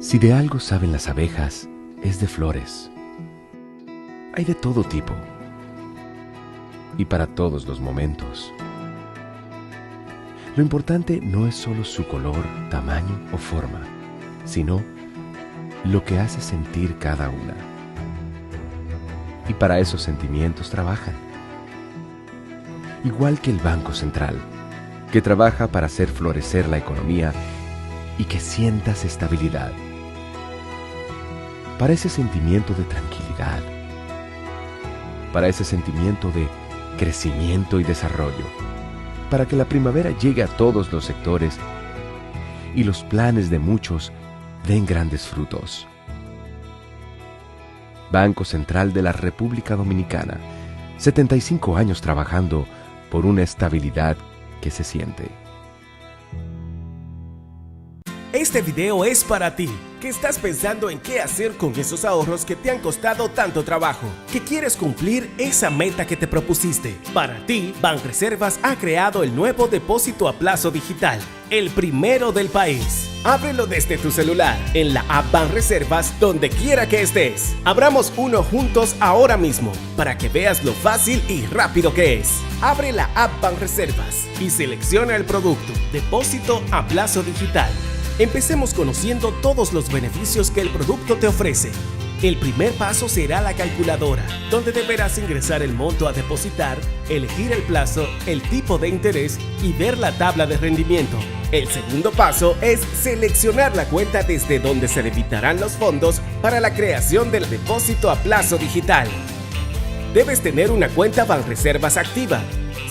Si de algo saben las abejas, es de flores. Hay de todo tipo y para todos los momentos. Lo importante no es solo su color, tamaño o forma, sino lo que hace sentir cada una. Y para esos sentimientos trabajan. Igual que el Banco Central, que trabaja para hacer florecer la economía y que sientas estabilidad. Para ese sentimiento de tranquilidad, para ese sentimiento de crecimiento y desarrollo, para que la primavera llegue a todos los sectores y los planes de muchos den grandes frutos. Banco Central de la República Dominicana, 75 años trabajando por una estabilidad que se siente. Este video es para ti, que estás pensando en qué hacer con esos ahorros que te han costado tanto trabajo, que quieres cumplir esa meta que te propusiste. Para ti, Banreservas ha creado el nuevo depósito a plazo digital, el primero del país. Ábrelo desde tu celular, en la app Banreservas, donde quiera que estés. Abramos uno juntos ahora mismo, para que veas lo fácil y rápido que es. Abre la app Banreservas y selecciona el producto, depósito a plazo digital. Empecemos conociendo todos los beneficios que el producto te ofrece. El primer paso será la calculadora, donde deberás ingresar el monto a depositar, elegir el plazo, el tipo de interés y ver la tabla de rendimiento. El segundo paso es seleccionar la cuenta desde donde se debitarán los fondos para la creación del depósito a plazo digital. Debes tener una cuenta Banreservas activa.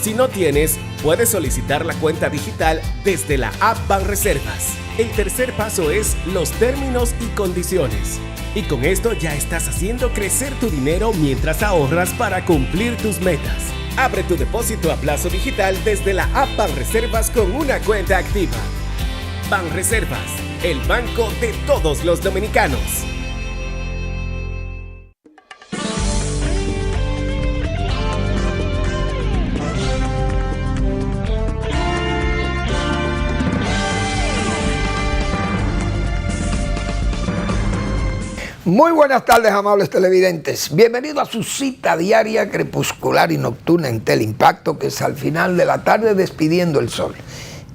Si no tienes, puedes solicitar la cuenta digital desde la app Banreservas. El tercer paso es los términos y condiciones. Y con esto ya estás haciendo crecer tu dinero mientras ahorras para cumplir tus metas. Abre tu depósito a plazo digital desde la app Banreservas con una cuenta activa. Banreservas, el banco de todos los dominicanos. Muy buenas tardes, amables televidentes. Bienvenido a su cita diaria crepuscular y nocturna en Teleimpacto, que es al final de la tarde despidiendo el sol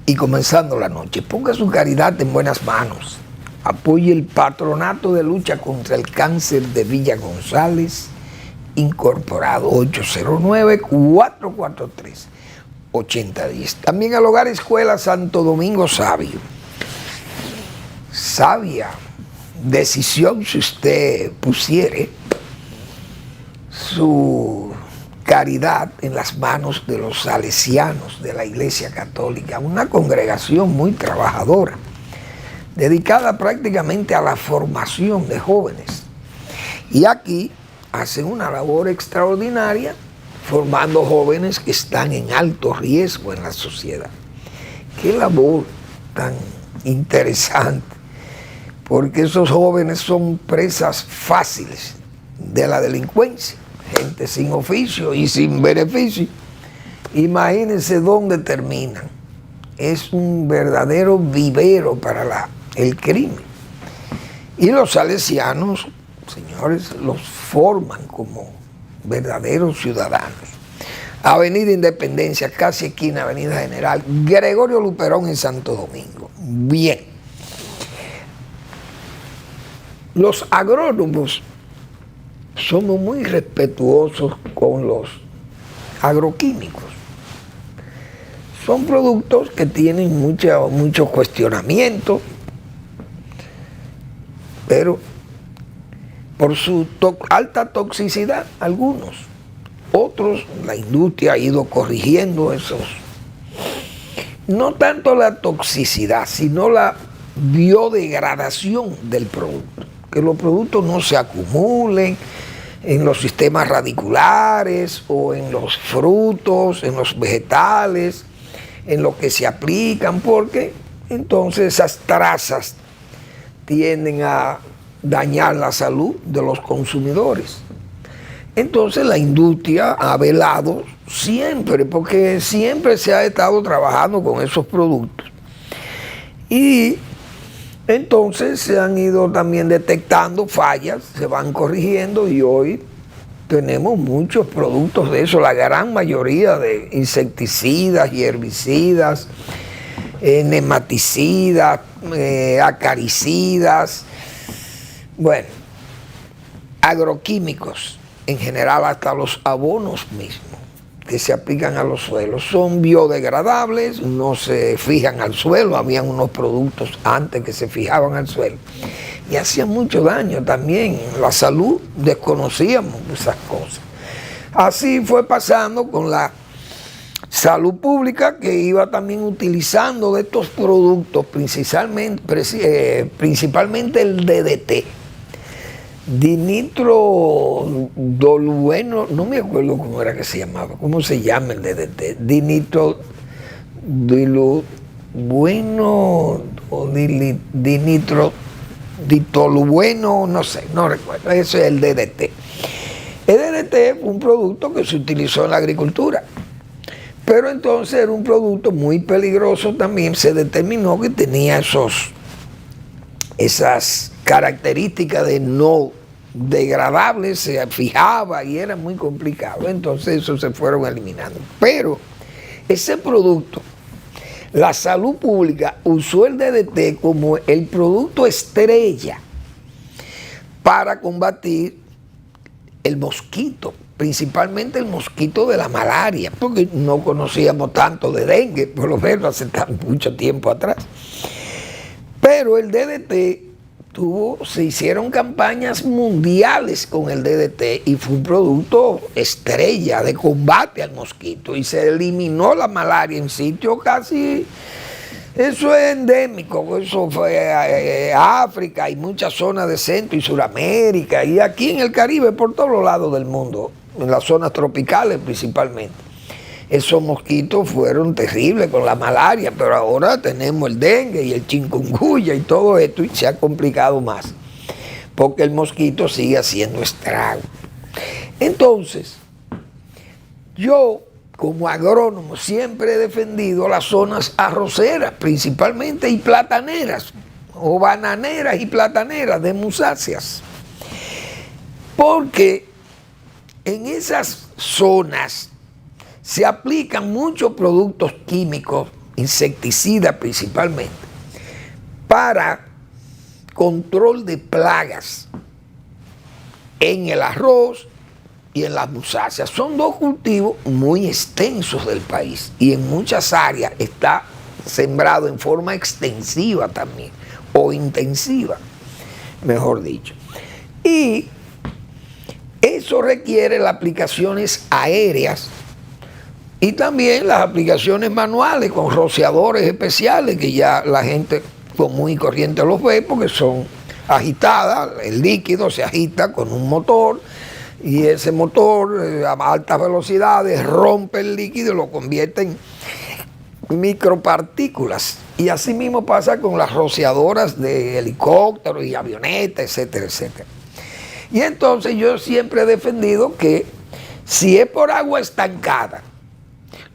y comenzando la noche. Ponga su caridad en buenas manos. Apoye el Patronato de Lucha contra el Cáncer de Villa González, incorporado 809-443-8010. También al Hogar Escuela Santo Domingo Sabio. Sabia decisión si usted pusiere su caridad en las manos de los salesianos de la Iglesia Católica, una congregación muy trabajadora, dedicada prácticamente a la formación de jóvenes. Y aquí hacen una labor extraordinaria, formando jóvenes que están en alto riesgo en la sociedad. Qué labor tan interesante, porque esos jóvenes son presas fáciles de la delincuencia, gente sin oficio y sin beneficio. Imagínense dónde terminan. Es un verdadero vivero para el crimen. Y los salesianos, señores, los forman como verdaderos ciudadanos. Avenida Independencia, casi esquina Avenida General Gregorio Luperón en Santo Domingo. Bien. Los agrónomos somos muy respetuosos con los agroquímicos. Son productos que tienen muchos cuestionamientos, pero por su alta toxicidad, algunos. Otros, la industria ha ido corrigiendo esos. No tanto la toxicidad, sino la biodegradación del producto. Que los productos no se acumulen en los sistemas radiculares o en los frutos, en los vegetales, en lo que se aplican, porque entonces esas trazas tienden a dañar la salud de los consumidores. Entonces la industria ha velado siempre, porque siempre se ha estado trabajando con esos productos. Y Entonces se han ido también detectando fallas, se van corrigiendo y hoy tenemos muchos productos de eso, la gran mayoría de insecticidas y herbicidas, nematicidas, acaricidas, bueno, agroquímicos, en general hasta los abonos mismos que se aplican a los suelos son biodegradables, no se fijan al suelo, habían unos productos antes que se fijaban al suelo y hacían mucho daño también, la salud desconocíamos esas cosas. Así fue pasando con la salud pública, que iba también utilizando de estos productos, principalmente el DDT, dinitrotolueno, no me acuerdo cómo era que se llamaba, cómo se llama el DDT, dinitrotolueno, no sé, no recuerdo, eso es el DDT. El DDT fue un producto que se utilizó en la agricultura, pero entonces era un producto muy peligroso también, se determinó que tenía esas características de no degradable, se fijaba y era muy complicado, entonces eso se fueron eliminando. Pero ese producto, la salud pública usó el DDT como el producto estrella para combatir el mosquito, principalmente el mosquito de la malaria, porque no conocíamos tanto de dengue, por lo menos hace mucho tiempo atrás. Pero el DDT se hicieron campañas mundiales con el DDT y fue un producto estrella de combate al mosquito y se eliminó la malaria en sitios casi, eso es endémico, eso fue África y muchas zonas de Centro y Suramérica y aquí en el Caribe, por todos los lados del mundo, en las zonas tropicales principalmente. Esos mosquitos fueron terribles con la malaria, pero ahora tenemos el dengue y el chikungunya y todo esto y se ha complicado más, porque el mosquito sigue haciendo estrago. Entonces, yo como agrónomo siempre he defendido las zonas arroceras principalmente y plataneras, o bananeras y plataneras de musáceas, porque en esas zonas se aplican muchos productos químicos, insecticidas principalmente, para control de plagas en el arroz y en las musáceas. Son dos cultivos muy extensos del país y en muchas áreas está sembrado en forma extensiva también, o intensiva, mejor dicho. Y eso requiere las aplicaciones aéreas y también las aplicaciones manuales con rociadores especiales que ya la gente común y corriente los ve porque son agitadas, el líquido se agita con un motor y ese motor a altas velocidades rompe el líquido y lo convierte en micropartículas. Y así mismo pasa con las rociadoras de helicópteros y avionetas, etcétera, etcétera. Y entonces yo siempre he defendido que si es por agua estancada,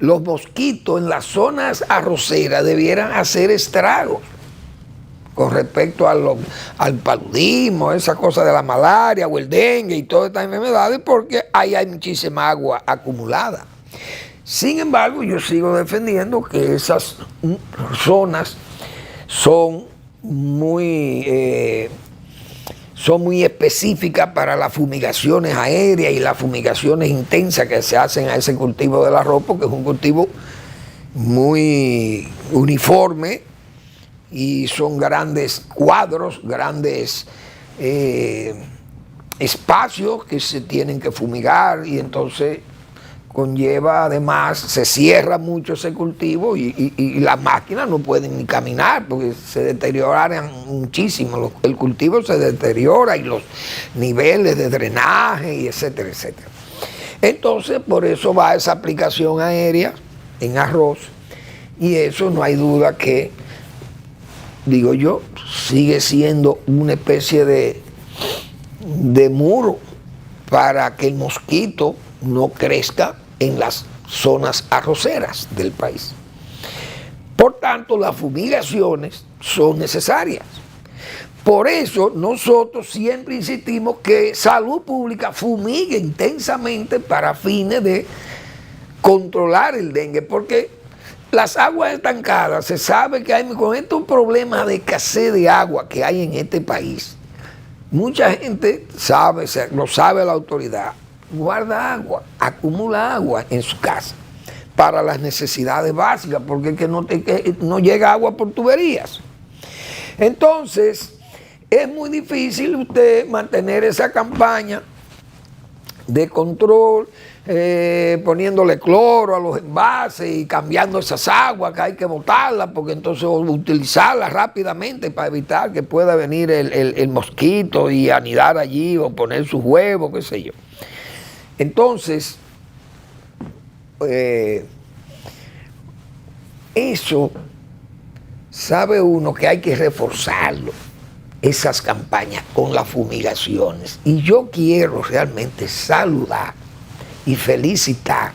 los mosquitos en las zonas arroceras debieran hacer estragos con respecto al paludismo, esa cosa de la malaria o el dengue y todas estas enfermedades, porque ahí hay muchísima agua acumulada. Sin embargo, yo sigo defendiendo que esas zonas son muy específicas para las fumigaciones aéreas y las fumigaciones intensas que se hacen a ese cultivo del arroz, porque es un cultivo muy uniforme y son grandes cuadros, grandes espacios que se tienen que fumigar y entonces conlleva además, se cierra mucho ese cultivo y las máquinas no pueden ni caminar porque se deterioran muchísimo, el cultivo se deteriora y los niveles de drenaje y etcétera, etcétera. Entonces por eso va esa aplicación aérea en arroz y eso no hay duda que, digo yo, sigue siendo una especie de muro para que el mosquito no crezca en las zonas arroceras del país. Por tanto, las fumigaciones son necesarias. Por eso nosotros siempre insistimos que Salud Pública fumigue intensamente para fines de controlar el dengue, porque las aguas estancadas, se sabe que hay con estos problemas de escasez de agua que hay en este país, mucha gente sabe, lo sabe la autoridad, guarda agua, acumula agua en su casa para las necesidades básicas, porque es que no llega agua por tuberías. Entonces, es muy difícil usted mantener esa campaña de control, poniéndole cloro a los envases y cambiando esas aguas que hay que botarlas, porque entonces utilizarlas rápidamente para evitar que pueda venir el mosquito y anidar allí o poner sus huevos, qué sé yo. Entonces, eso sabe uno que hay que reforzarlo, esas campañas con las fumigaciones. Y yo quiero realmente saludar y felicitar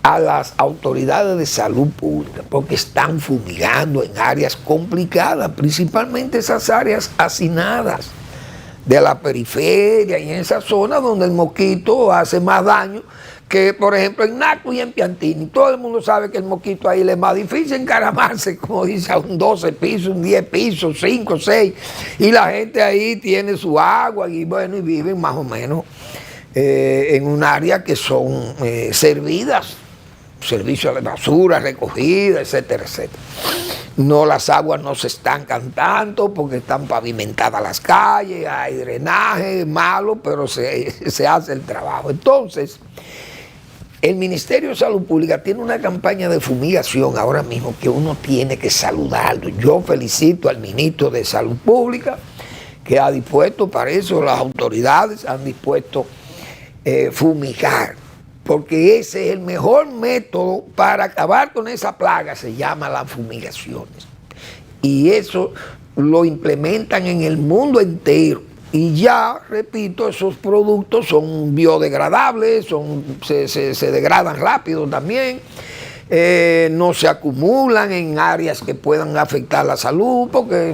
a las autoridades de salud pública porque están fumigando en áreas complicadas, principalmente esas áreas hacinadas de la periferia y en esa zona donde el mosquito hace más daño que, por ejemplo, en Naco y en Piantini. Todo el mundo sabe que el mosquito ahí le es más difícil encaramarse, como dice, a un 12 pisos, un 10 pisos, 5, 6, y la gente ahí tiene su agua y bueno, y viven más o menos en un área que son servidas, servicios de basura, recogida, etcétera, etcétera. No, las aguas no se estancan tanto porque están pavimentadas las calles, hay drenaje malo, pero se hace el trabajo. Entonces, el Ministerio de Salud Pública tiene una campaña de fumigación ahora mismo que uno tiene que saludarlo. Yo felicito al ministro de Salud Pública que ha dispuesto para eso, las autoridades han dispuesto fumigar, porque ese es el mejor método para acabar con esa plaga, se llama las fumigaciones. Y eso lo implementan en el mundo entero. Y ya, repito, esos productos son biodegradables, se degradan rápido también, no se acumulan en áreas que puedan afectar la salud, porque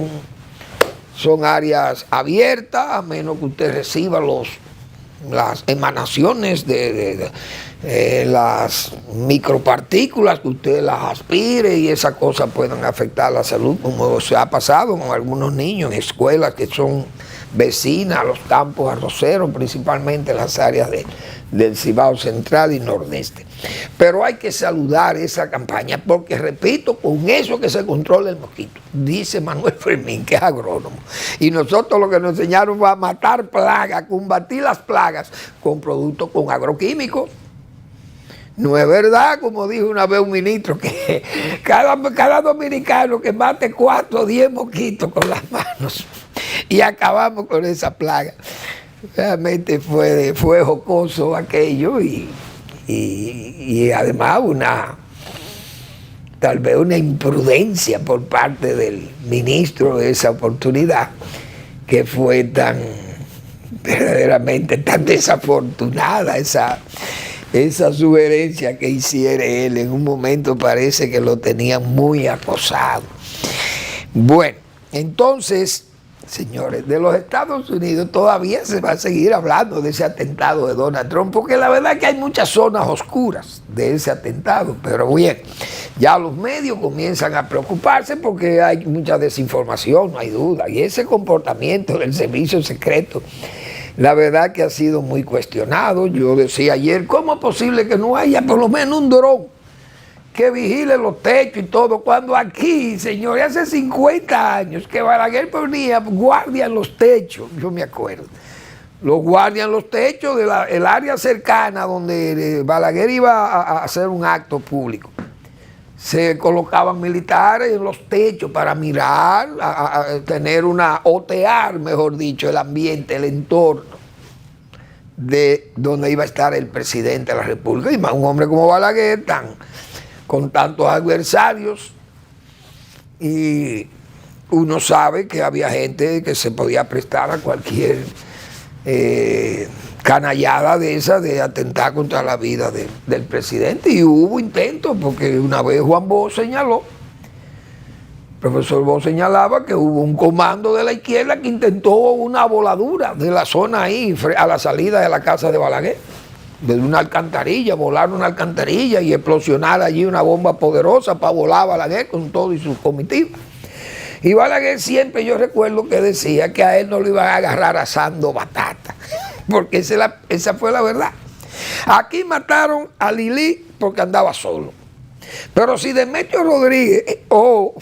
son áreas abiertas, a menos que usted reciba las emanaciones de las micropartículas, que usted las aspire y esas cosas puedan afectar la salud, como se ha pasado con algunos niños en escuelas que son vecinas a los campos arroceros, principalmente en las áreas del Cibao Central y Nordeste. Pero hay que saludar esa campaña porque, repito, con eso que se controla el mosquito, dice Manuel Fermín, que es agrónomo. Y nosotros lo que nos enseñaron fue a matar plagas, combatir las plagas con productos con agroquímicos. No es verdad, como dijo una vez un ministro, que cada dominicano que mate 4 o 10 mosquitos con las manos y acabamos con esa plaga. Realmente fue jocoso aquello y además tal vez una imprudencia por parte del ministro de esa oportunidad, que fue verdaderamente tan desafortunada esa sugerencia que hiciera él. En un momento parece que lo tenían muy acosado. Bueno, entonces, señores, de los Estados Unidos todavía se va a seguir hablando de ese atentado de Donald Trump, porque la verdad es que hay muchas zonas oscuras de ese atentado, pero bien, ya los medios comienzan a preocuparse porque hay mucha desinformación, no hay duda, y ese comportamiento del servicio secreto, la verdad que ha sido muy cuestionado. Yo decía ayer, ¿cómo es posible que no haya por lo menos un dron que vigile los techos y todo, cuando aquí, señores, hace 50 años que Balaguer ponía guardia en los techos? Yo me acuerdo, los guardias en los techos del área cercana donde Balaguer iba a hacer un acto público. Se colocaban militares en los techos para mirar, a tener otear, mejor dicho, el ambiente, el entorno de donde iba a estar el presidente de la República. Y más un hombre como Balaguer, con tantos adversarios, y uno sabe que había gente que se podía prestar a cualquier canallada de esa, de atentar contra la vida del presidente, y hubo intentos, porque una vez Juan Bosch señaló profesor Bo señalaba que hubo un comando de la izquierda que intentó una voladura de la zona ahí, a la salida de la casa de Balaguer, desde una alcantarilla, volar una alcantarilla y explosionar allí una bomba poderosa para volar a Balaguer con todo y su comitiva. Y Balaguer siempre, yo recuerdo que decía que a él no lo iban a agarrar asando batata, porque esa fue la verdad. Aquí mataron a Lili porque andaba solo. Pero si Demetrio Rodríguez o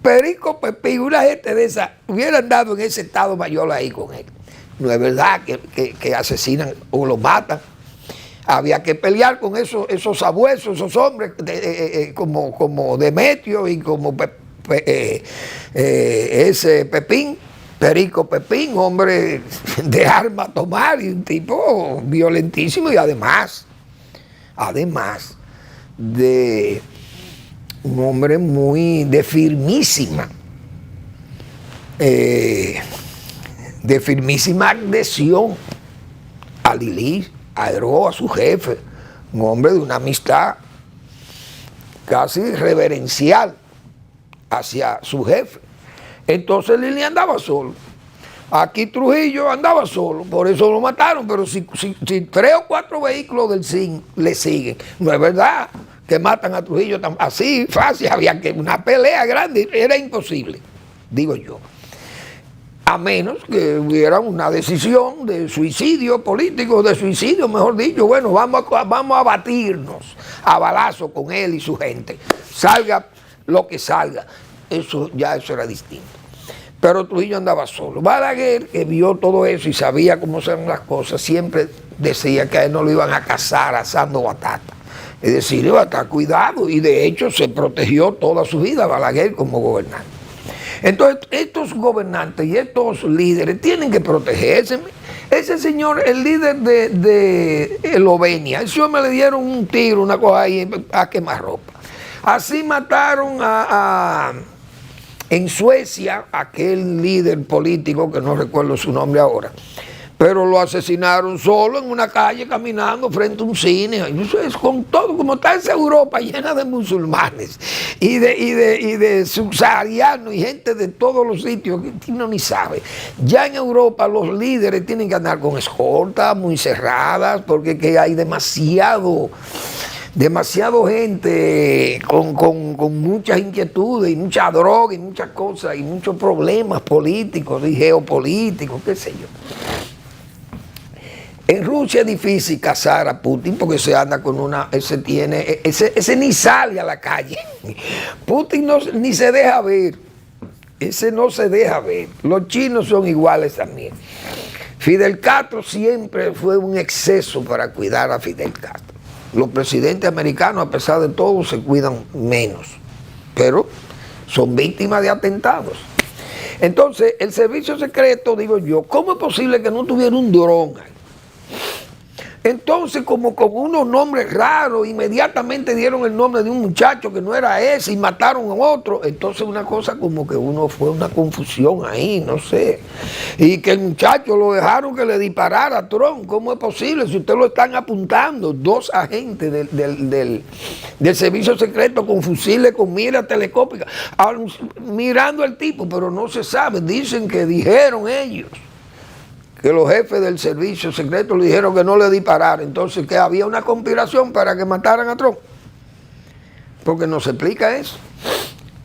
Perico Pepín, una gente de esa, hubieran dado en ese estado mayor ahí con él. No es verdad que asesinan o lo matan. Había que pelear con esos abuesos, esos hombres como Demetrio y como ese Pepín, Perico Pepín, hombre de arma a tomar y un tipo violentísimo y además de un hombre muy de firmísima adhesión a Lili, a Heró, a su jefe, un hombre de una amistad casi reverencial hacia su jefe. Entonces Lili andaba solo. Aquí Trujillo andaba solo, por eso lo mataron, pero si 3 o 4 vehículos del CIN le siguen, no es verdad que matan a Trujillo así fácil, había que una pelea grande, era imposible, digo yo. A menos que hubiera una decisión de suicidio político, de suicidio, mejor dicho, bueno, vamos a batirnos a balazo con él y su gente, salga lo que salga, eso era distinto. Pero Trujillo andaba solo. Balaguer, que vio todo eso y sabía cómo eran las cosas, siempre decía que a él no lo iban a cazar asando batata. Es decir, iba a estar cuidado y de hecho se protegió toda su vida Balaguer como gobernante. Entonces, estos gobernantes y estos líderes tienen que protegerse. Ese señor, el líder de Eslovenia, ese hombre le dieron un tiro, una cosa ahí a quemarropa. Así mataron en Suecia, aquel líder político, que no recuerdo su nombre ahora, pero lo asesinaron solo en una calle caminando frente a un cine. Eso es con todo, como está esa Europa llena de musulmanes y de subsaharianos y gente de todos los sitios que uno ni sabe. Ya en Europa los líderes tienen que andar con escoltas muy cerradas porque que hay demasiado gente con muchas inquietudes y mucha droga y muchas cosas y muchos problemas políticos y geopolíticos, qué sé yo. En Rusia es difícil cazar a Putin porque se anda con ese ni sale a la calle. Putin ni se deja ver. Ese no se deja ver. Los chinos son iguales también. Fidel Castro siempre fue un exceso para cuidar a Fidel Castro. Los presidentes americanos, a pesar de todo, se cuidan menos, pero son víctimas de atentados. Entonces, el servicio secreto, digo yo, ¿cómo es posible que no tuviera un dron ahí? Entonces, como con unos nombres raros, inmediatamente dieron el nombre de un muchacho que no era ese y mataron a otro. Entonces, una cosa como que fue una confusión ahí, no sé. Y que el muchacho lo dejaron que le disparara a Trump. ¿Cómo es posible? Si usted lo están apuntando, 2 agentes del servicio secreto con fusiles, con mira telescópica, mirando al tipo, pero no se sabe. Dijeron ellos que los jefes del servicio secreto le dijeron que no le dispararan. Entonces, que había una conspiración para que mataran a Trump. Porque no se explica eso.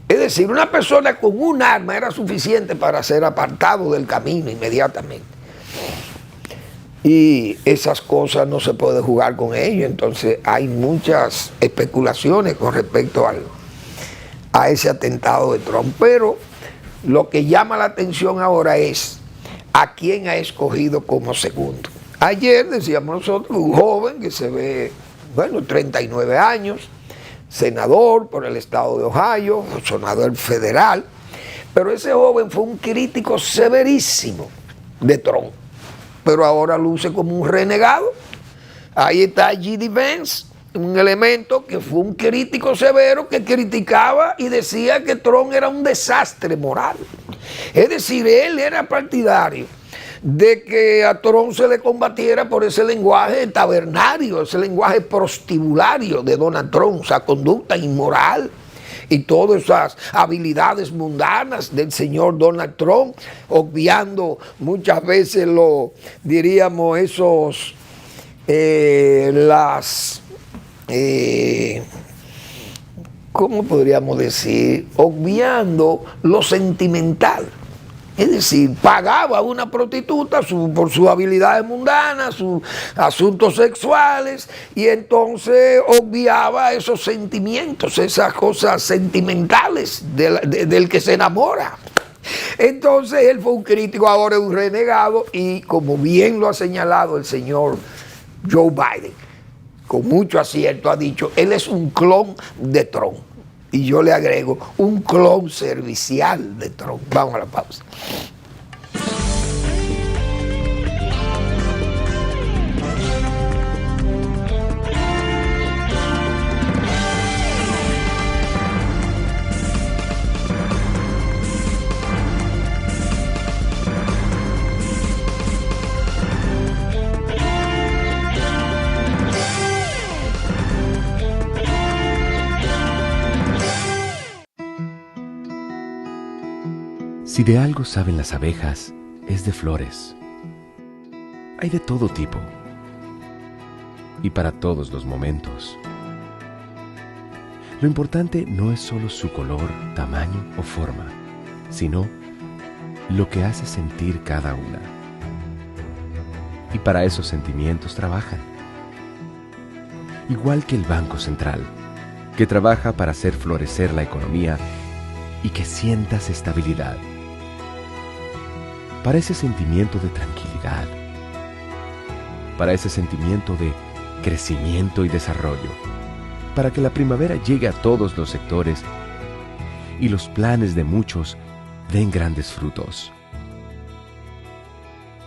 Es decir, una persona con un arma era suficiente para ser apartado del camino inmediatamente. Y esas cosas no se puede jugar con ello. Entonces, hay muchas especulaciones con respecto a ese atentado de Trump. Pero lo que llama la atención ahora es a quién ha escogido como segundo. Ayer decíamos nosotros, un joven que se ve, 39 años, senador por el estado de Ohio, senador federal, pero ese joven fue un crítico severísimo de Trump, pero ahora luce como un renegado. Ahí está J.D. Vance, un elemento que fue un crítico severo que criticaba y decía que Trump era un desastre moral. Es decir, él era partidario de que a Trump se le combatiera por ese lenguaje tabernario, ese lenguaje prostibulario de Donald Trump, esa conducta inmoral y todas esas habilidades mundanas del señor Donald Trump, obviando muchas veces diríamos esos, ¿cómo podríamos decir? Obviando lo sentimental. Es decir, pagaba a una prostituta por sus habilidades mundanas, sus asuntos sexuales, y entonces obviaba esos sentimientos, esas cosas sentimentales del que se enamora. Entonces él fue un crítico, ahora es un renegado, y como bien lo ha señalado el señor Joe Biden, con mucho acierto ha dicho, él es un clon de Trump. Y yo le agrego, un clon servicial de Trump. Vamos a la pausa. Si de algo saben las abejas, es de flores. Hay de todo tipo y para todos los momentos. Lo importante no es solo su color, tamaño o forma, sino lo que hace sentir cada una. Y para esos sentimientos trabajan. Igual que el Banco Central, que trabaja para hacer florecer la economía y que sientas estabilidad. Para ese sentimiento de tranquilidad, para ese sentimiento de crecimiento y desarrollo, para que la primavera llegue a todos los sectores y los planes de muchos den grandes frutos.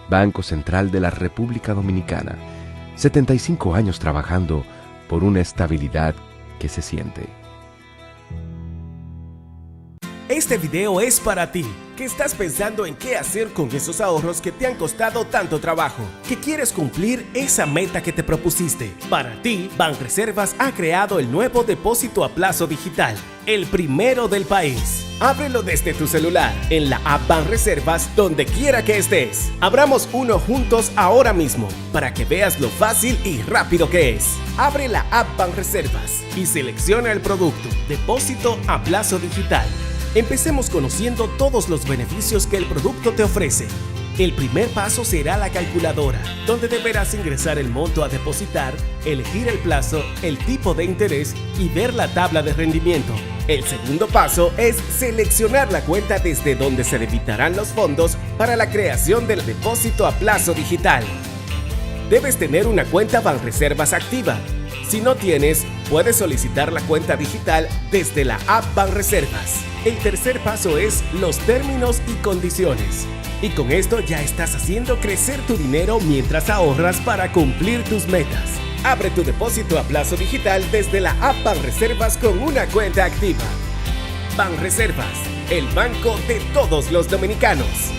Banco Central de la República Dominicana, 75 años trabajando por una estabilidad que se siente. Este video es para ti, que estás pensando en qué hacer con esos ahorros que te han costado tanto trabajo, que quieres cumplir esa meta que te propusiste. Para ti, Banreservas ha creado el nuevo depósito a plazo digital, el primero del país. Ábrelo desde tu celular, en la app Banreservas, donde quiera que estés. Abramos uno juntos ahora mismo, para que veas lo fácil y rápido que es. Abre la app Banreservas y selecciona el producto, depósito a plazo digital. Empecemos conociendo todos los beneficios que el producto te ofrece. El primer paso será la calculadora, donde deberás ingresar el monto a depositar, elegir el plazo, el tipo de interés y ver la tabla de rendimiento. El segundo paso es seleccionar la cuenta desde donde se debitarán los fondos para la creación del depósito a plazo digital. Debes tener una cuenta Banreservas activa. Si no tienes, puedes solicitar la cuenta digital desde la app Banreservas. El tercer paso es los términos y condiciones. Y con esto ya estás haciendo crecer tu dinero mientras ahorras para cumplir tus metas. Abre tu depósito a plazo digital desde la app Banreservas con una cuenta activa. Banreservas, el banco de todos los dominicanos.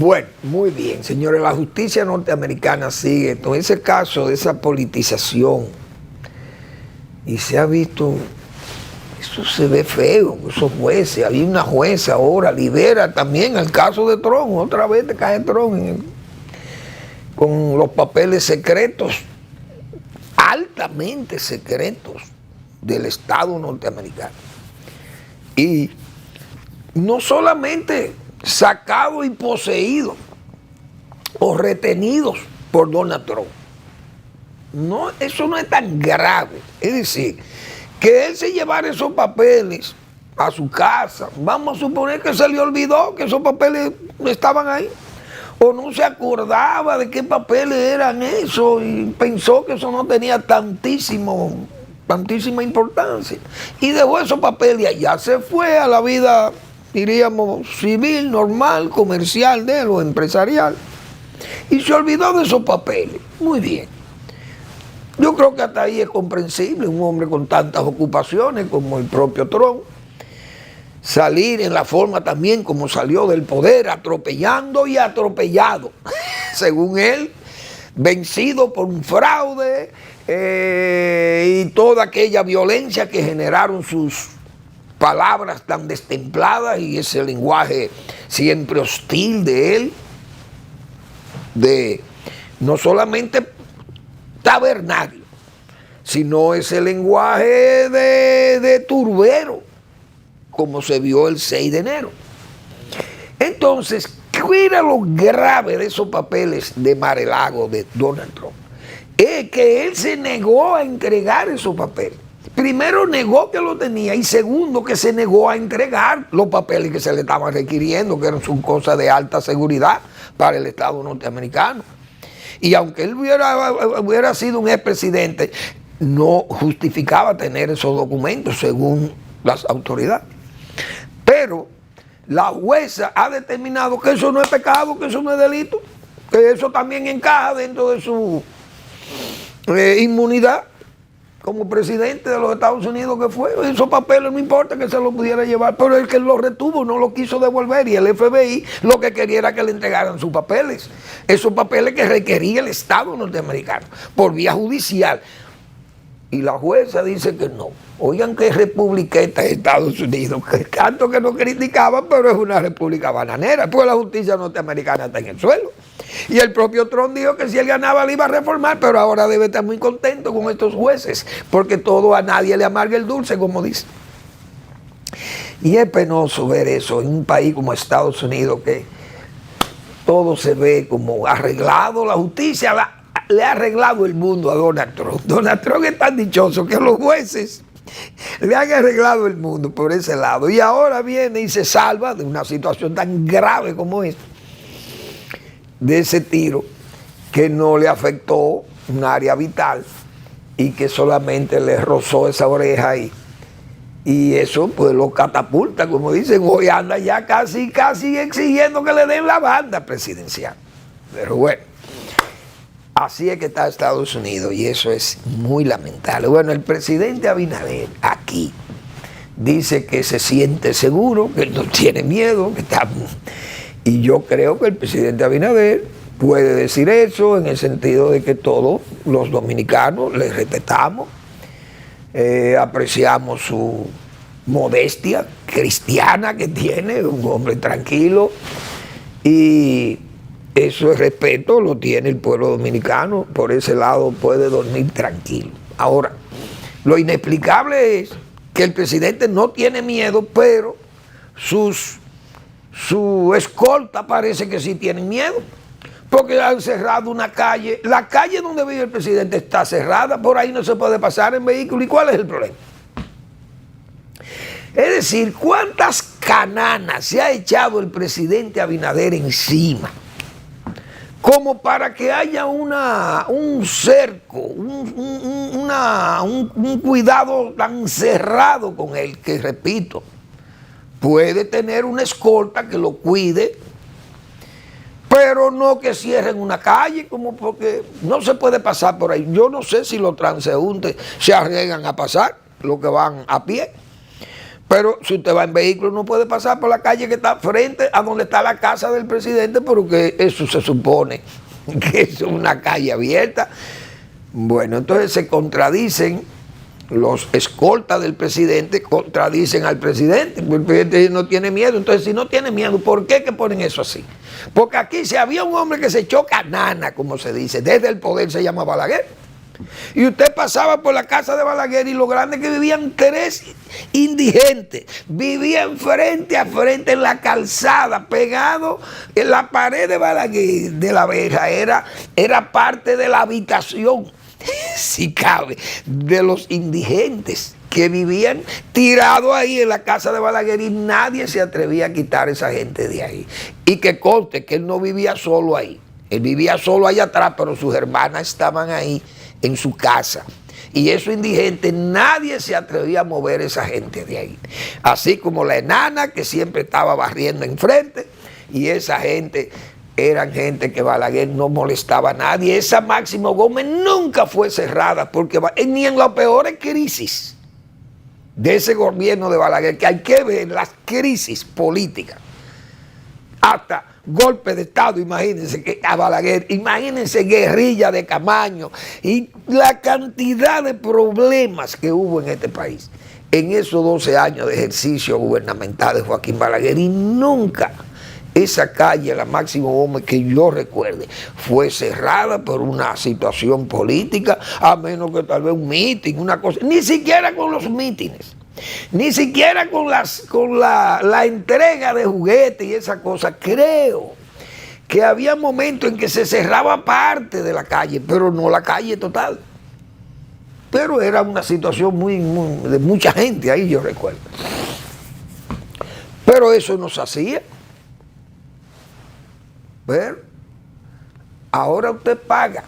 Bueno, muy bien, señores, la justicia norteamericana sigue en ese caso de esa politización y se ha visto, eso se ve feo, esos jueces, había una jueza ahora, libera también el caso de Trump, otra vez te cae Trump con los papeles secretos, altamente secretos del Estado norteamericano. Y no solamente sacados y poseídos o retenidos por Donald Trump. No, eso no es tan grave. Es decir, que él se llevara esos papeles a su casa, vamos a suponer que se le olvidó que esos papeles estaban ahí, o no se acordaba de qué papeles eran esos y pensó que eso no tenía tantísima importancia y dejó esos papeles y allá se fue a la vida, diríamos, civil, normal, comercial de él o empresarial, y se olvidó de esos papeles. Muy bien. Yo creo que hasta ahí es comprensible, un hombre con tantas ocupaciones como el propio Trump. salir en la forma también como salió del poder, atropellando y atropellado, según él, vencido por un fraude y toda aquella violencia que generaron sus palabras tan destempladas y ese lenguaje siempre hostil de él, de no solamente tabernario, sino ese lenguaje de turbero, como se vio el 6 de enero. Entonces, ¿qué era lo grave de esos papeles de Mar-a-Lago de Donald Trump? Es que él se negó a entregar esos papeles. Primero negó que lo tenía y segundo que se negó a entregar los papeles que se le estaban requiriendo, que eran cosas de alta seguridad para el Estado norteamericano. Y aunque él hubiera sido un expresidente, no justificaba tener esos documentos según las autoridades. Pero la jueza ha determinado que eso no es pecado, que eso no es delito, que eso también encaja dentro de su inmunidad como presidente de los Estados Unidos que fue. Esos papeles no importa que se los pudiera llevar, pero el que los retuvo no lo quiso devolver y el FBI lo que quería era que le entregaran sus papeles, esos papeles que requería el Estado norteamericano por vía judicial. Y la jueza dice que no. Oigan qué republiqueta es Estados Unidos, que tanto que no criticaban, pero es una república bananera, pues la justicia norteamericana está en el suelo. Y el propio Trump dijo que si él ganaba le iba a reformar, pero ahora debe estar muy contento con estos jueces, porque todo a nadie le amarga el dulce, como dice. Y es penoso ver eso en un país como Estados Unidos, que todo se ve como arreglado, la justicia le ha arreglado el mundo a Donald Trump. Donald Trump es tan dichoso que los jueces le han arreglado el mundo por ese lado. Y ahora viene y se salva de una situación tan grave como esta, de ese tiro que no le afectó un área vital y que solamente le rozó esa oreja ahí. Y eso pues lo catapulta, como dicen, hoy anda ya casi exigiendo que le den la banda presidencial. Pero bueno, así es que está Estados Unidos y eso es muy lamentable. Bueno, el presidente Abinader aquí dice que se siente seguro, que no tiene miedo, que está... Y yo creo que el presidente Abinader puede decir eso en el sentido de que todos los dominicanos le respetamos, apreciamos su modestia cristiana que tiene, un hombre tranquilo, y eso es respeto, lo tiene el pueblo dominicano, por ese lado puede dormir tranquilo. Ahora, lo inexplicable es que el presidente no tiene miedo, pero su escolta parece que sí tienen miedo, porque han cerrado una calle. La calle donde vive el presidente está cerrada, por ahí no se puede pasar en vehículo. ¿Y cuál es el problema? Es decir, ¿cuántas cananas se ha echado el presidente Abinader encima como para que haya un cerco, un cuidado tan cerrado con él que, repito, puede tener una escolta que lo cuide, pero no que cierren una calle, como porque no se puede pasar por ahí. Yo no sé si los transeúntes se arriesgan a pasar, los que van a pie, pero si usted va en vehículo no puede pasar por la calle que está frente a donde está la casa del presidente, porque eso se supone que es una calle abierta. Bueno, entonces se contradicen. Los escoltas del presidente contradicen al presidente, porque el presidente no tiene miedo. Entonces, si no tiene miedo, ¿por qué que ponen eso así? Porque aquí si había un hombre que se echó canana, como se dice, desde el poder, se llama Balaguer. Y usted pasaba por la casa de Balaguer y lo grande que vivían 3 indigentes, vivían frente a frente en la calzada, pegado en la pared de Balaguer, de la verja, era parte de la habitación, si cabe, de los indigentes que vivían tirados ahí en la casa de Balaguer, y nadie se atrevía a quitar a esa gente de ahí. Y que conste que él no vivía solo ahí, él vivía solo allá atrás, pero sus hermanas estaban ahí en su casa. Y esos indigentes, nadie se atrevía a mover a esa gente de ahí. Así como la enana que siempre estaba barriendo enfrente, y esa gente... eran gente que Balaguer no molestaba a nadie. Esa Máximo Gómez nunca fue cerrada, porque ni en las peores crisis de ese gobierno de Balaguer, que hay que ver las crisis políticas, hasta golpe de Estado, imagínense que a Balaguer, imagínense guerrilla de Camaño y la cantidad de problemas que hubo en este país en esos 12 años de ejercicio gubernamental de Joaquín Balaguer, y nunca esa calle, la Máximo Gómez, que yo recuerde, fue cerrada por una situación política, a menos que tal vez un mitin, una cosa, ni siquiera con los mítines, ni siquiera con la entrega de juguetes y esa cosa. Creo que había momentos en que se cerraba parte de la calle, pero no la calle total. Pero era una situación de mucha gente ahí, yo recuerdo. Pero eso no se hacía. Pero ahora usted paga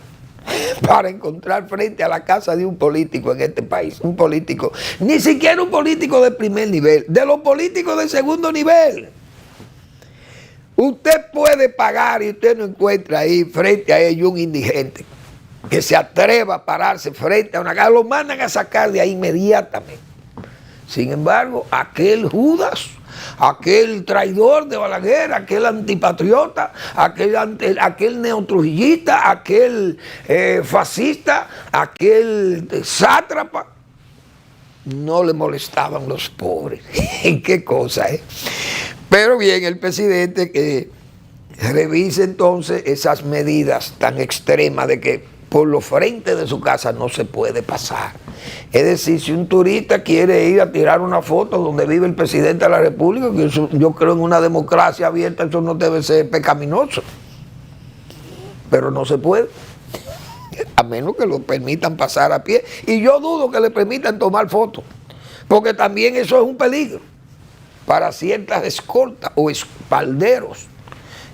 para encontrar frente a la casa de un político en este país. Un político, ni siquiera un político de primer nivel, de los políticos de segundo nivel. Usted puede pagar y usted no encuentra ahí frente a ellos un indigente que se atreva a pararse frente a una casa, lo mandan a sacar de ahí inmediatamente. Sin embargo, aquel Judas, aquel traidor de Balaguer, aquel antipatriota, aquel neotrujillista, aquel fascista, aquel sátrapa, no le molestaban los pobres. ¿Qué cosa, eh? Pero bien, el presidente que revise entonces esas medidas tan extremas de que por los frentes de su casa no se puede pasar. Es decir, si un turista quiere ir a tirar una foto donde vive el presidente de la República, que eso, yo creo en una democracia abierta, eso no debe ser pecaminoso. Pero no se puede, a menos que lo permitan pasar a pie. Y yo dudo que le permitan tomar fotos, porque también eso es un peligro para ciertas escoltas o espalderos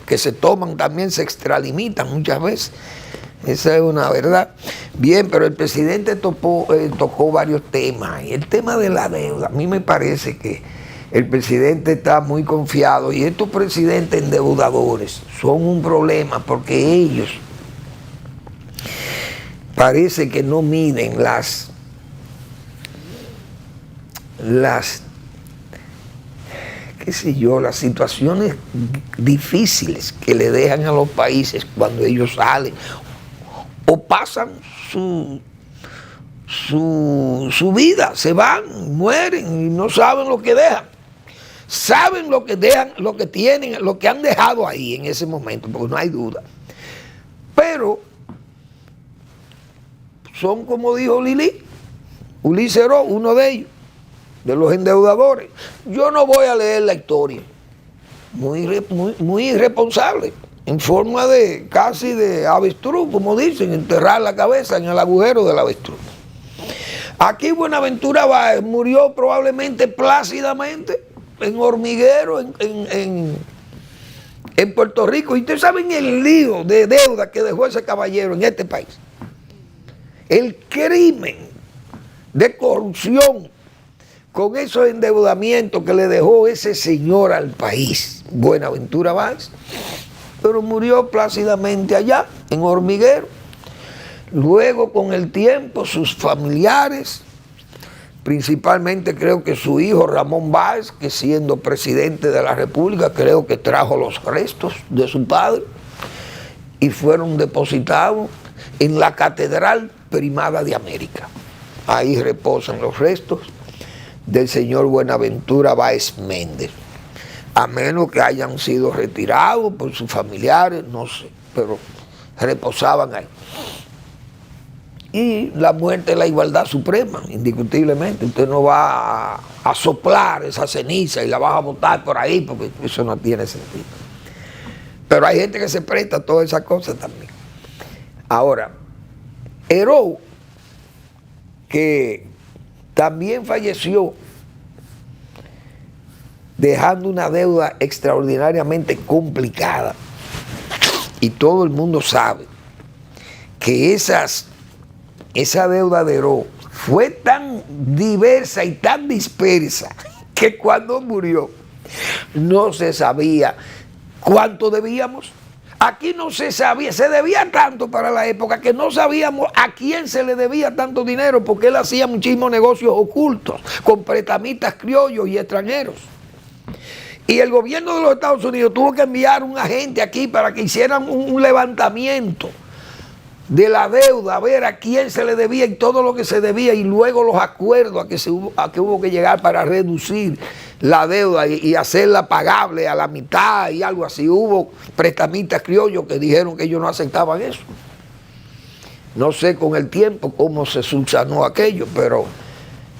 que se toman, también se extralimitan muchas veces. Esa es una verdad. Bien, pero el presidente tocó varios temas. Y el tema de la deuda, a mí me parece que el presidente está muy confiado. Y estos presidentes endeudadores son un problema porque ellos parece que no miden las qué sé yo, las situaciones difíciles que le dejan a los países cuando ellos salen o pasan su vida, se van, mueren y no saben lo que dejan. Saben lo que dejan, lo que tienen, lo que han dejado ahí en ese momento, porque no hay duda. Pero son, como dijo Ulises Heró, uno de ellos, de los endeudadores. Yo no voy a leer la historia, muy irresponsable, en forma de casi de avestruz, como dicen, enterrar la cabeza en el agujero del avestruz. Aquí Buenaventura Báez murió probablemente plácidamente en Hormiguero, en Puerto Rico. Y ustedes saben el lío de deuda que dejó ese caballero en este país. El crimen de corrupción con esos endeudamientos que le dejó ese señor al país, Buenaventura Báez. Pero murió plácidamente allá, en Hormiguero. Luego, con el tiempo, sus familiares, principalmente creo que su hijo Ramón Báez, que siendo presidente de la República, creo que trajo los restos de su padre y fueron depositados en la Catedral Primada de América. Ahí reposan los restos del señor Buenaventura Báez Méndez. A menos que hayan sido retirados por sus familiares, no sé, pero reposaban ahí. Y la muerte es la igualdad suprema, indiscutiblemente. Usted no va a soplar esa ceniza y la va a botar por ahí, porque eso no tiene sentido. Pero hay gente que se presta a todas esas cosas también. Ahora, Heró, que también falleció dejando una deuda extraordinariamente complicada, y todo el mundo sabe que esa deuda de Heró fue tan diversa y tan dispersa que cuando murió no se sabía cuánto debíamos. Aquí no se sabía, se debía tanto para la época que no sabíamos a quién se le debía tanto dinero, porque él hacía muchísimos negocios ocultos con prestamistas criollos y extranjeros. Y el gobierno de los Estados Unidos tuvo que enviar un agente aquí para que hicieran un levantamiento de la deuda, a ver a quién se le debía y todo lo que se debía, y luego los acuerdos a que hubo que llegar para reducir la deuda y hacerla pagable a la mitad y algo así. Hubo prestamistas criollos que dijeron que ellos no aceptaban eso. No sé con el tiempo cómo se subsanó aquello, pero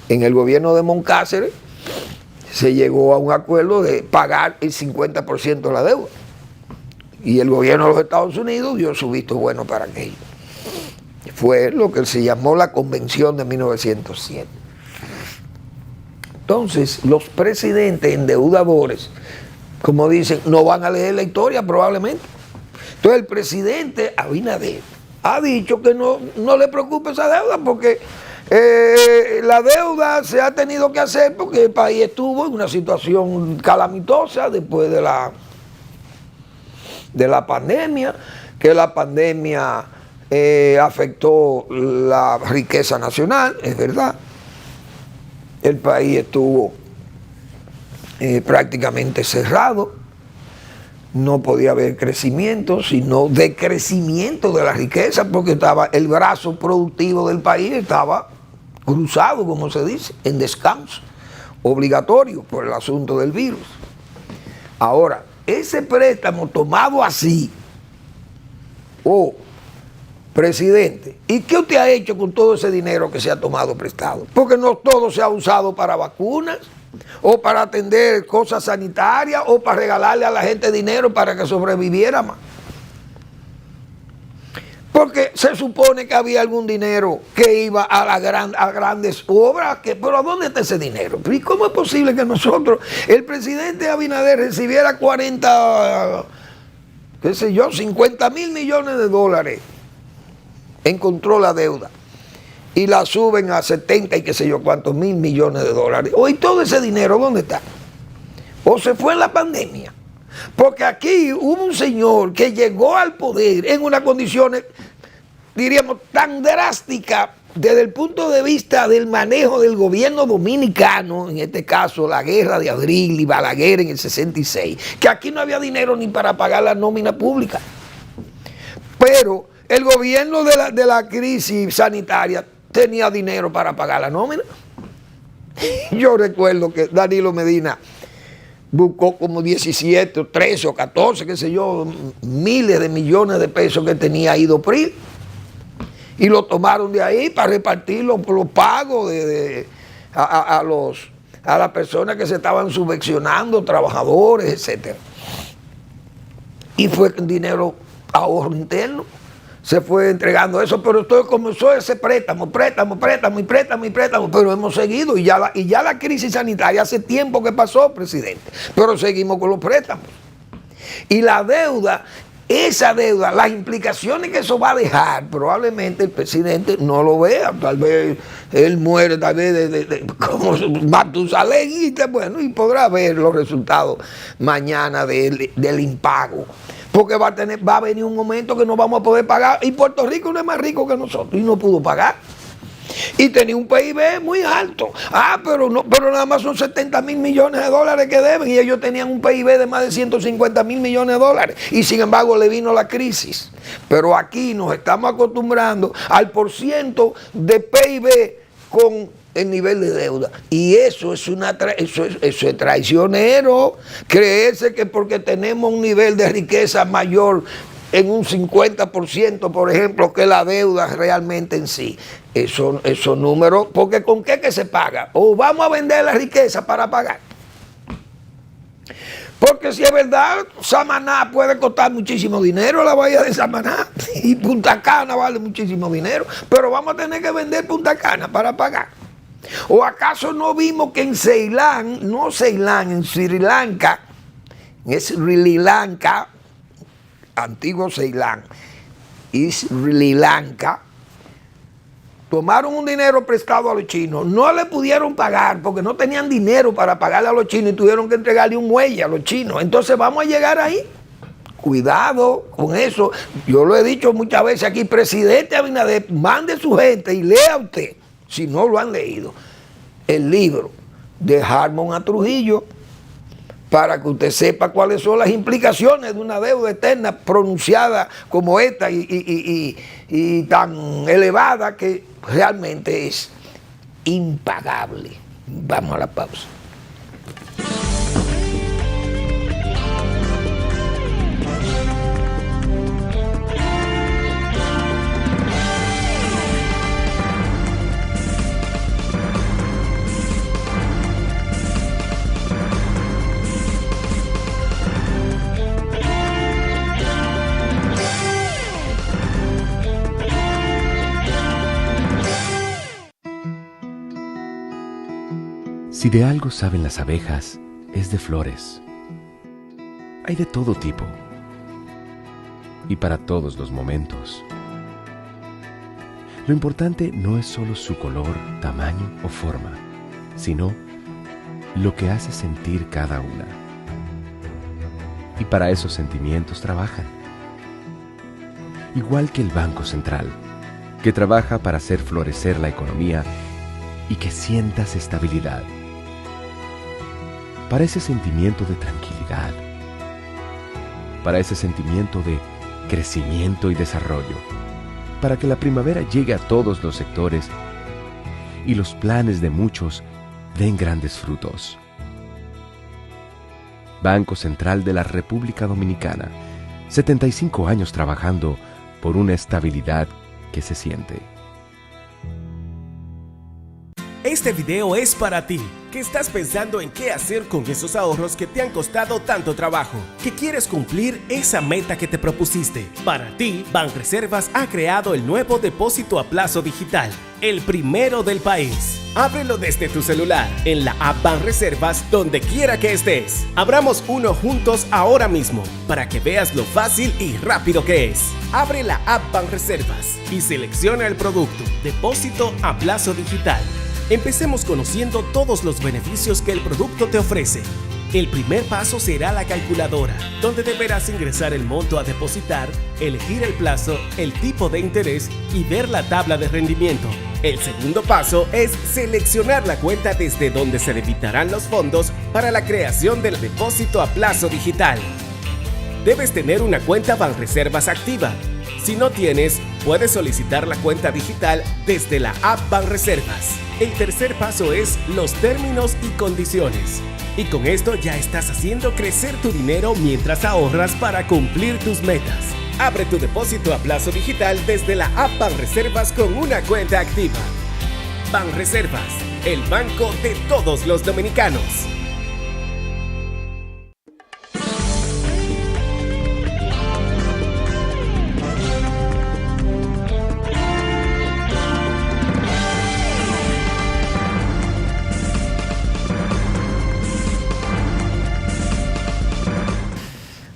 en el gobierno de Moncácer se llegó a un acuerdo de pagar el 50% de la deuda. Y el gobierno de los Estados Unidos dio su visto bueno para aquello. Fue lo que se llamó la Convención de 1907. Entonces, los presidentes endeudadores, como dicen, no van a leer la historia probablemente. Entonces, el presidente Abinader ha dicho que no le preocupe esa deuda porque la deuda se ha tenido que hacer porque el país estuvo en una situación calamitosa después de la pandemia, que la pandemia afectó la riqueza nacional, es verdad. El país estuvo prácticamente cerrado, no podía haber crecimiento, sino decrecimiento de la riqueza, porque estaba el brazo productivo del país estaba cruzado, como se dice, en descanso, obligatorio por el asunto del virus. Ahora, ese préstamo tomado así, presidente, ¿y qué usted ha hecho con todo ese dinero que se ha tomado prestado? Porque no todo se ha usado para vacunas, o para atender cosas sanitarias, o para regalarle a la gente dinero para que sobreviviera más. Porque se supone que había algún dinero que iba a grandes obras, pero ¿a dónde está ese dinero? ¿Y cómo es posible que nosotros, el presidente Abinader, recibiera 50 mil millones de dólares en control a deuda, y la suben a 70 y qué sé yo cuántos mil millones de dólares? ¿Y todo ese dinero dónde está? ¿O se fue en la pandemia? Porque aquí hubo un señor que llegó al poder en unas condiciones, diríamos, tan drásticas desde el punto de vista del manejo del gobierno dominicano, en este caso la guerra de Abril y Balaguer en el 66, que aquí no había dinero ni para pagar la nómina pública. Pero el gobierno de la crisis sanitaria tenía dinero para pagar la nómina. Yo recuerdo que Danilo Medina buscó como 17, 13 o 14, qué sé yo, miles de millones de pesos que tenía Idopril, y lo tomaron de ahí para repartir los pagos a las personas que se estaban subvencionando, trabajadores, etc. Y fue con dinero, ahorro interno, se fue entregando eso, pero todo comenzó ese préstamo, pero hemos seguido, y ya la crisis sanitaria hace tiempo que pasó, presidente, pero seguimos con los préstamos. Y la deuda, esa deuda, las implicaciones que eso va a dejar, probablemente el presidente no lo vea, tal vez él muere, tal vez como Matusalén, y bueno, y podrá ver los resultados mañana del impago. Porque va a venir un momento que no vamos a poder pagar, y Puerto Rico no es más rico que nosotros, y no pudo pagar. Y tenía un PIB muy alto. Pero nada más son 70 mil millones de dólares que deben, y ellos tenían un PIB de más de 150 mil millones de dólares, y sin embargo le vino la crisis. Pero aquí nos estamos acostumbrando al porciento de PIB con el nivel de deuda, y eso es eso es traicionero, creerse que porque tenemos un nivel de riqueza mayor en un 50%, por ejemplo, que la deuda realmente en sí. Esos números, porque ¿con qué que se paga? O vamos a vender la riqueza para pagar. Porque si es verdad, Samaná puede costar muchísimo dinero, la bahía de Samaná, y Punta Cana vale muchísimo dinero, pero vamos a tener que vender Punta Cana para pagar. ¿O acaso no vimos que en Ceilán, no Ceilán, en Sri Lanka, en Sri Lanka, antiguo Ceilán, y Sri Lanka, tomaron un dinero prestado a los chinos, no le pudieron pagar porque no tenían dinero para pagarle a los chinos y tuvieron que entregarle un muelle a los chinos? Entonces vamos a llegar ahí cuidado con eso. Yo lo he dicho muchas veces aquí, presidente Abinader, mande su gente y lea usted, si no lo han leído, el libro de Harmon a Trujillo, para que usted sepa cuáles son las implicaciones de una deuda eterna pronunciada como esta y tan elevada que realmente es impagable. Vamos a la pausa. Si de algo saben las abejas, es de flores. Hay de todo tipo y para todos los momentos. Lo importante no es solo su color, tamaño o forma, sino lo que hace sentir cada una. Y para esos sentimientos trabajan. Igual que el Banco Central, que trabaja para hacer florecer la economía y que sientas estabilidad. Para ese sentimiento de tranquilidad, para ese sentimiento de crecimiento y desarrollo, para que la primavera llegue a todos los sectores y los planes de muchos den grandes frutos. Banco Central de la República Dominicana, 75 años trabajando por una estabilidad que se siente. Este video es para ti, que estás pensando en qué hacer con esos ahorros que te han costado tanto trabajo, que quieres cumplir esa meta que te propusiste. Para ti, Banreservas ha creado el nuevo depósito a plazo digital, el primero del país. Ábrelo desde tu celular, en la app Banreservas, donde quiera que estés. Abramos uno juntos ahora mismo, para que veas lo fácil y rápido que es. Abre la app Banreservas y selecciona el producto, depósito a plazo digital. Empecemos conociendo todos los beneficios que el producto te ofrece. El primer paso será la calculadora, donde deberás ingresar el monto a depositar, elegir el plazo, el tipo de interés y ver la tabla de rendimiento. El segundo paso es seleccionar la cuenta desde donde se debitarán los fondos para la creación del depósito a plazo digital. Debes tener una cuenta Banreservas activa. Si no tienes, puedes solicitar la cuenta digital desde la app Banreservas. El tercer paso es los términos y condiciones. Y con esto ya estás haciendo crecer tu dinero mientras ahorras para cumplir tus metas. Abre tu depósito a plazo digital desde la app Banreservas con una cuenta activa. Banreservas, el banco de todos los dominicanos.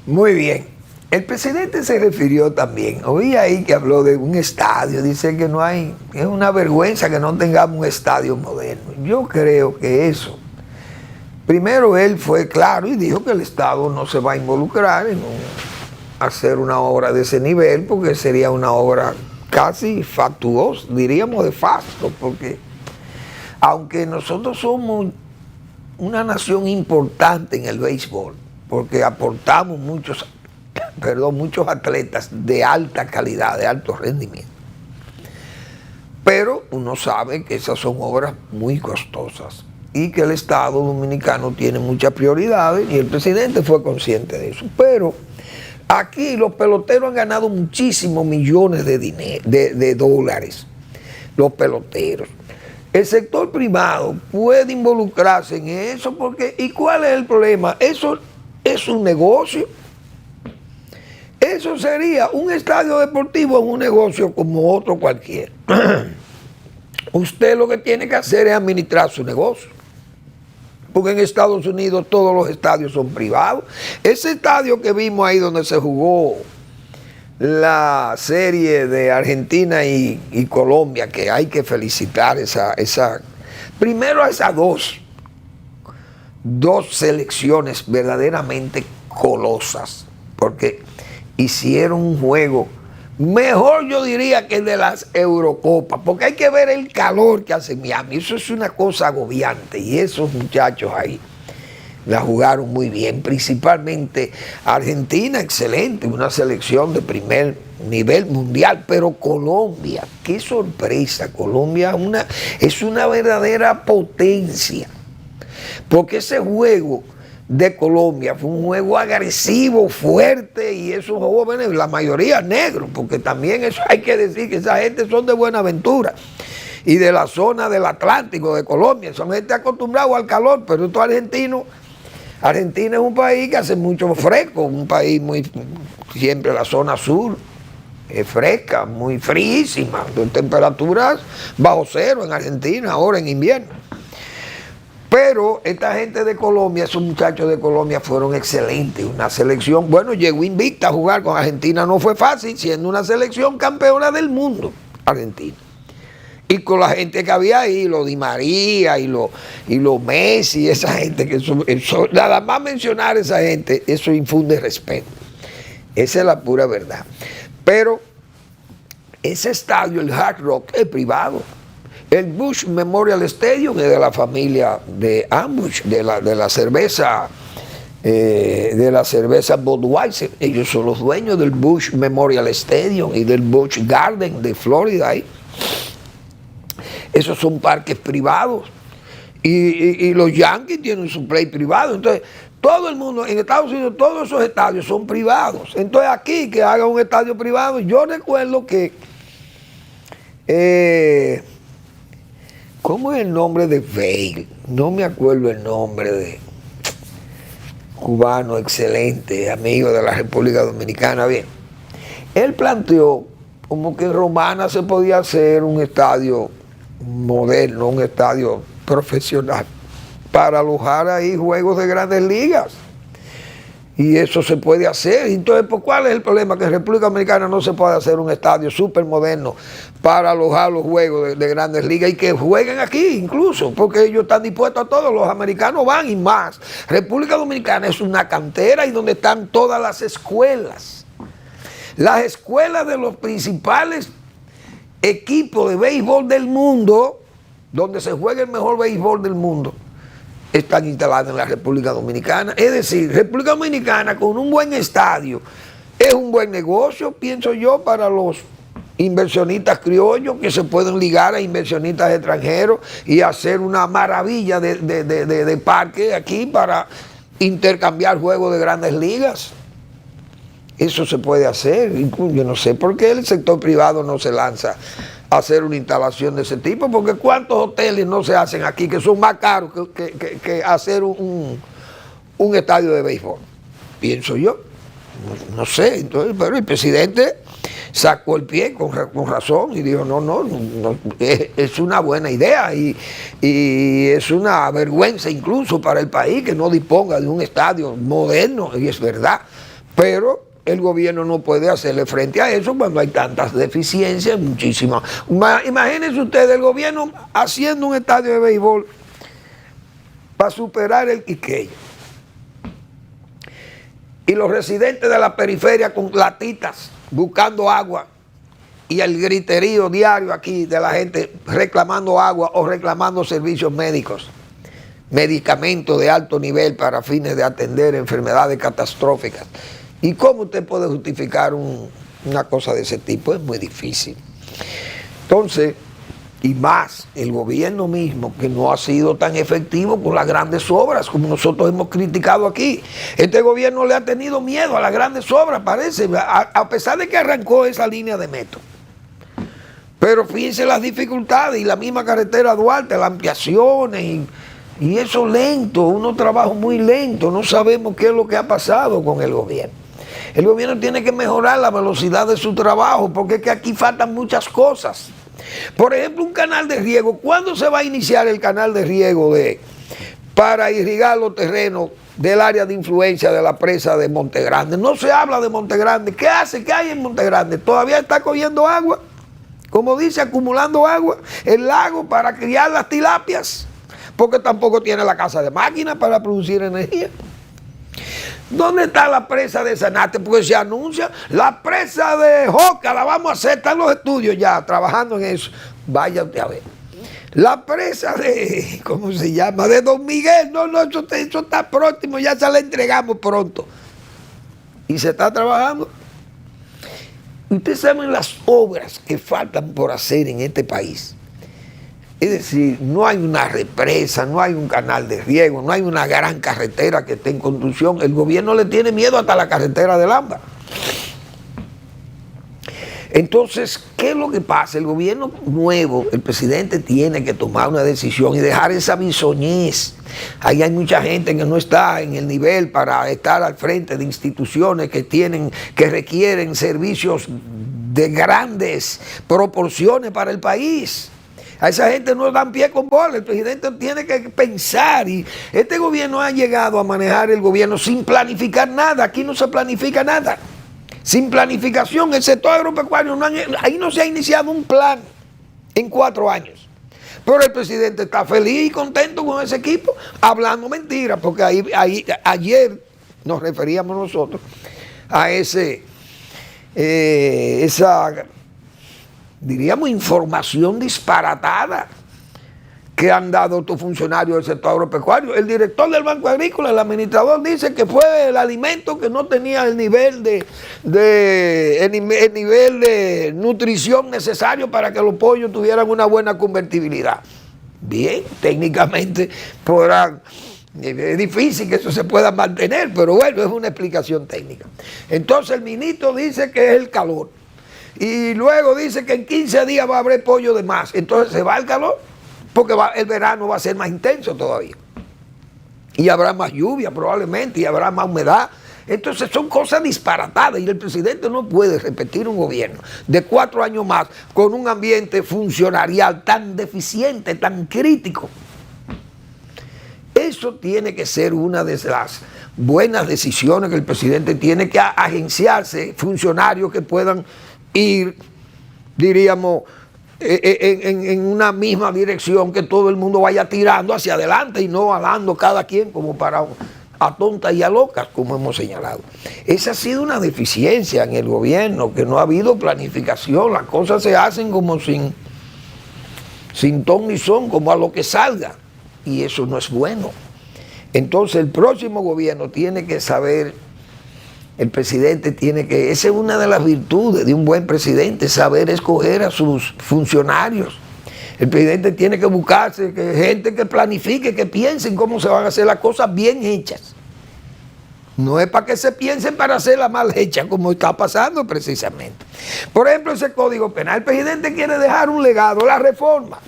Muy bien. El presidente se refirió también, oí ahí que habló de un estadio, dice que no hay, es una vergüenza que no tengamos un estadio moderno. Yo creo que eso, primero él fue claro y dijo que el Estado no se va a involucrar en hacer una obra de ese nivel, porque sería una obra casi factuosa, diríamos de facto, porque aunque nosotros somos una nación importante en el béisbol, porque aportamos muchos atletas de alta calidad, de alto rendimiento. Pero uno sabe que esas son obras muy costosas y que el Estado dominicano tiene muchas prioridades y el presidente fue consciente de eso. Pero aquí los peloteros han ganado muchísimos millones de dólares, los peloteros. El sector privado puede involucrarse en eso porque, ¿y cuál es el problema? Eso es un negocio. Eso sería un estadio deportivo en un negocio como otro cualquiera. Usted lo que tiene que hacer es administrar su negocio. Porque en Estados Unidos todos los estadios son privados. Ese estadio que vimos ahí donde se jugó la serie de Argentina y Colombia, que hay que felicitar primero a esas dos selecciones verdaderamente colosas, porque hicieron un juego mejor, yo diría, que el de las Eurocopas, porque hay que ver el calor que hace Miami. Eso es una cosa agobiante, y esos muchachos ahí la jugaron muy bien, principalmente Argentina, excelente, una selección de primer nivel mundial, pero Colombia, qué sorpresa, Colombia es una verdadera potencia, porque ese juego de Colombia fue un juego agresivo, fuerte, y esos jóvenes, la mayoría negros, porque también eso hay que decir que esa gente son de Buenaventura y de la zona del Atlántico de Colombia, son gente acostumbrada al calor, pero estos argentinos, Argentina es un país que hace mucho fresco, un país muy, siempre la zona sur es fresca, muy fríísima, de temperaturas bajo cero en Argentina, ahora en invierno. Pero esta gente de Colombia, esos muchachos de Colombia fueron excelentes, una selección, bueno, llegó invicta a jugar con Argentina, no fue fácil, siendo una selección campeona del mundo, Argentina. Y con la gente que había ahí, los Di María y los Messi, esa gente, nada más mencionar a esa gente, eso infunde respeto. Esa es la pura verdad. Pero ese estadio, el Hard Rock, es privado. El Busch Memorial Stadium es de la familia de Anheuser, de la cerveza Budweiser. Ellos son los dueños del Busch Memorial Stadium y del Busch Garden de Florida. Ahí. Esos son parques privados. Y los Yankees tienen su play privado. Entonces, todo el mundo, en Estados Unidos, todos esos estadios son privados. Entonces, aquí, que haga un estadio privado, yo recuerdo que... ¿cómo es el nombre de Vail? No me acuerdo el nombre de cubano excelente, amigo de la República Dominicana. Bien, él planteó como que en Romana se podía hacer un estadio moderno, un estadio profesional, para alojar ahí juegos de grandes ligas. Y eso se puede hacer. Entonces, ¿cuál es el problema? Que en República Dominicana no se puede hacer un estadio súper moderno para alojar los juegos de grandes ligas y que jueguen aquí incluso, porque ellos están dispuestos a todo, los americanos van y más. República Dominicana es una cantera y donde están todas las escuelas. Las escuelas de los principales equipos de béisbol del mundo, donde se juega el mejor béisbol del mundo, están instaladas en la República Dominicana. Es decir, República Dominicana con un buen estadio es un buen negocio, pienso yo, para los inversionistas criollos que se pueden ligar a inversionistas extranjeros y hacer una maravilla de parque aquí para intercambiar juegos de grandes ligas. Eso se puede hacer. Yo no sé por qué el sector privado no se lanza a hacer una instalación de ese tipo, porque ¿cuántos hoteles no se hacen aquí que son más caros que hacer un estadio de béisbol? Pienso yo. No sé. Entonces, pero el presidente sacó el pie con razón y dijo, no, es una buena idea y es una vergüenza incluso para el país que no disponga de un estadio moderno, y es verdad, pero el gobierno no puede hacerle frente a eso cuando hay tantas deficiencias, muchísimas. Imagínense ustedes el gobierno haciendo un estadio de béisbol para superar el Quiqueya. Y los residentes de la periferia con latitas buscando agua y el griterío diario aquí de la gente reclamando agua o reclamando servicios médicos, medicamentos de alto nivel para fines de atender enfermedades catastróficas. ¿Y cómo usted puede justificar una cosa de ese tipo? Es muy difícil. Entonces, y más, el gobierno mismo, que no ha sido tan efectivo con las grandes obras como nosotros hemos criticado aquí. Este gobierno le ha tenido miedo a las grandes obras, parece, a pesar de que arrancó esa línea de metro. Pero fíjense las dificultades y la misma carretera Duarte, las ampliaciones y eso lento, unos trabajos muy lentos, no sabemos qué es lo que ha pasado con el gobierno. El gobierno tiene que mejorar la velocidad de su trabajo, porque es que aquí faltan muchas cosas. Por ejemplo, un canal de riego. ¿Cuándo se va a iniciar el canal de riego para irrigar los terrenos del área de influencia de la presa de Montegrande? No se habla de Montegrande. ¿Qué hace? ¿Qué hay en Montegrande? ¿Todavía está cogiendo agua? Como dice, acumulando agua. El lago para criar las tilapias, porque tampoco tiene la casa de máquinas para producir energía. ¿Dónde está la presa de Sanate? Porque se anuncia la presa de Joca, la vamos a hacer, están los estudios ya trabajando en eso. Vaya usted a ver. La presa de, ¿cómo se llama? De Don Miguel, no, eso está próximo, ya se la entregamos pronto. Y se está trabajando. Ustedes saben las obras que faltan por hacer en este país. Es decir, no hay una represa, no hay un canal de riego, no hay una gran carretera que esté en construcción. El gobierno le tiene miedo hasta la carretera del AMBA. Entonces, ¿qué es lo que pasa? El gobierno nuevo, el presidente tiene que tomar una decisión y dejar esa bisoñez. Ahí hay mucha gente que no está en el nivel para estar al frente de instituciones que requieren servicios de grandes proporciones para el país. A esa gente no dan pie con bola. El presidente tiene que pensar, y este gobierno ha llegado a manejar el gobierno sin planificar nada. Aquí no se planifica nada. Sin planificación, el sector agropecuario, ahí no se ha iniciado un plan en 4 años. Pero el presidente está feliz y contento con ese equipo, hablando mentiras, porque ayer nos referíamos nosotros a esa, diríamos, información disparatada que han dado estos funcionarios del sector agropecuario. El director del Banco Agrícola, el administrador, dice que fue el alimento que no tenía el nivel de nutrición necesario para que los pollos tuvieran una buena convertibilidad. Bien, técnicamente podrán, es difícil que eso se pueda mantener, pero bueno, es una explicación técnica. Entonces el ministro dice que es el calor, y luego dice que en 15 días va a haber pollo de más. Entonces se va el calor, porque el verano va a ser más intenso todavía. Y habrá más lluvia probablemente, y habrá más humedad. Entonces son cosas disparatadas, y el presidente no puede repetir un gobierno de 4 años más con un ambiente funcionarial tan deficiente, tan crítico. Eso tiene que ser una de las buenas decisiones que el presidente tiene que agenciarse, funcionarios que puedan ir, diríamos, en una misma dirección, que todo el mundo vaya tirando hacia adelante y no hablando cada quien como para a tontas y a locas, como hemos señalado. Esa ha sido una deficiencia en el gobierno, que no ha habido planificación. Las cosas se hacen como sin ton ni son, como a lo que salga, y eso no es bueno. Entonces el próximo gobierno tiene que saber, el presidente tiene que, esa es una de las virtudes de un buen presidente, saber escoger a sus funcionarios. El presidente tiene que buscarse gente que planifique, que piensen cómo se van a hacer las cosas bien hechas. No es para que se piensen para hacerlas mal hechas, como está pasando precisamente. Por ejemplo, ese Código Penal, el presidente quiere dejar un legado, la reforma.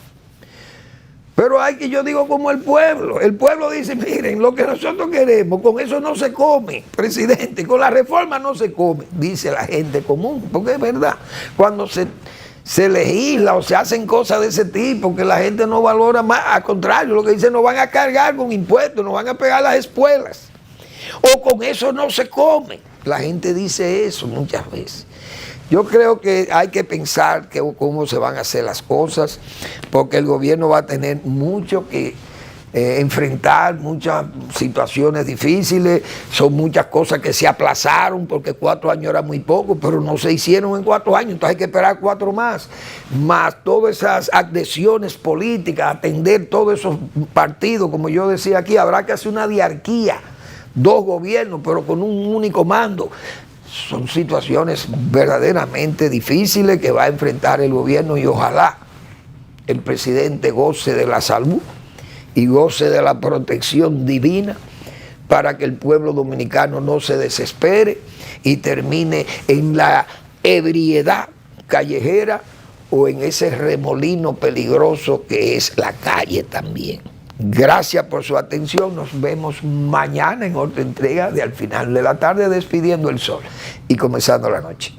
Pero hay que, yo digo, como el pueblo dice, miren, lo que nosotros queremos, con eso no se come, presidente, con la reforma no se come, dice la gente común, porque es verdad, cuando se legisla o se hacen cosas de ese tipo, que la gente no valora más, al contrario, lo que dice, nos van a cargar con impuestos, nos van a pegar las espuelas, o con eso no se come. La gente dice eso muchas veces. Yo creo que hay que pensar cómo se van a hacer las cosas, porque el gobierno va a tener mucho que enfrentar, muchas situaciones difíciles. Son muchas cosas que se aplazaron, porque 4 años era muy poco, pero no se hicieron en 4 años, entonces hay que esperar 4 más. Más todas esas adhesiones políticas, atender todos esos partidos, como yo decía aquí, habrá que hacer una diarquía, 2 gobiernos, pero con un único mando. Son situaciones verdaderamente difíciles que va a enfrentar el gobierno, y ojalá el presidente goce de la salud y goce de la protección divina, para que el pueblo dominicano no se desespere y termine en la ebriedad callejera o en ese remolino peligroso que es la calle también. Gracias por su atención. Nos vemos mañana en otra entrega de Al Final de la Tarde, despidiendo el sol y comenzando la noche.